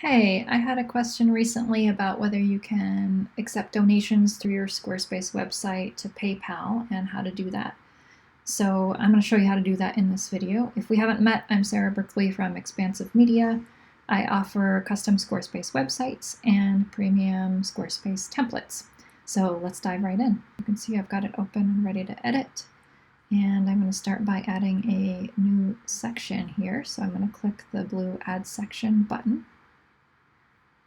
Hey, I had a question recently about whether you can accept donations through your Squarespace website to PayPal and how to do that. So I'm going to show you how to do that in this video. If we haven't met, I'm Sarah Berkeley from Expansive Media. I offer custom Squarespace websites and premium Squarespace templates. So let's dive right in. You can see I've got it open and ready to edit. And I'm going to start by adding a new section here. So I'm going to click the blue Add Section button.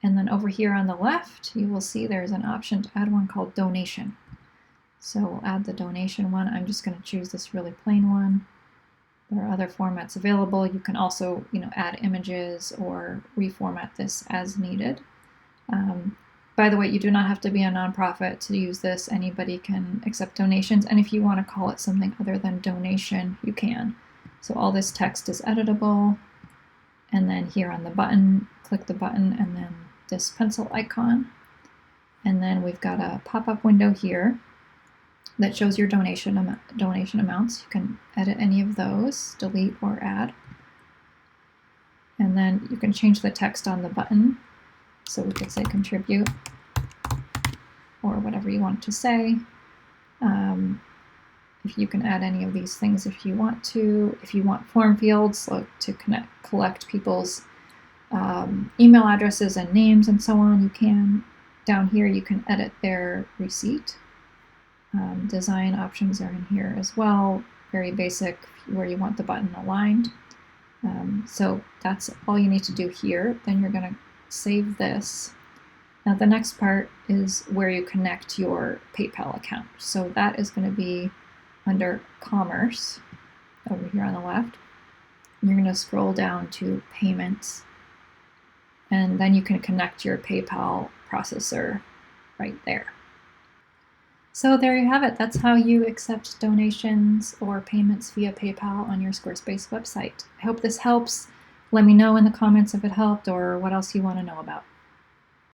And then over here on the left, you will see there's an option to add one called donation. So we'll add the donation one. I'm just going to choose this really plain one. There are other formats available. You can also, add images or reformat this as needed. By the way, you do not have to be a nonprofit to use this. Anybody can accept donations. And if you want to call it something other than donation, you can. So all this text is editable. And then here on the button, click the button and then this pencil icon. And then we've got a pop-up window here that shows your donation amounts. You can edit any of those, delete or add. And then you can change the text on the button. So we could say contribute or whatever you want to say. If you can add any of these things if you want to. If you want form fields to collect people's email addresses and names and so on, you can. Down here you can edit their receipt. Design options are in here as well, very basic, where you want the button aligned. So that's all you need to do here. Then you're going to save this. Now the next part is where you connect your PayPal account. So that is going to be under Commerce over here on the left. You're going to scroll down to Payments, and then you can connect your PayPal processor right there. So there you have it. That's how you accept donations or payments via PayPal on your Squarespace website. I hope this helps. Let me know in the comments if it helped or what else you want to know about.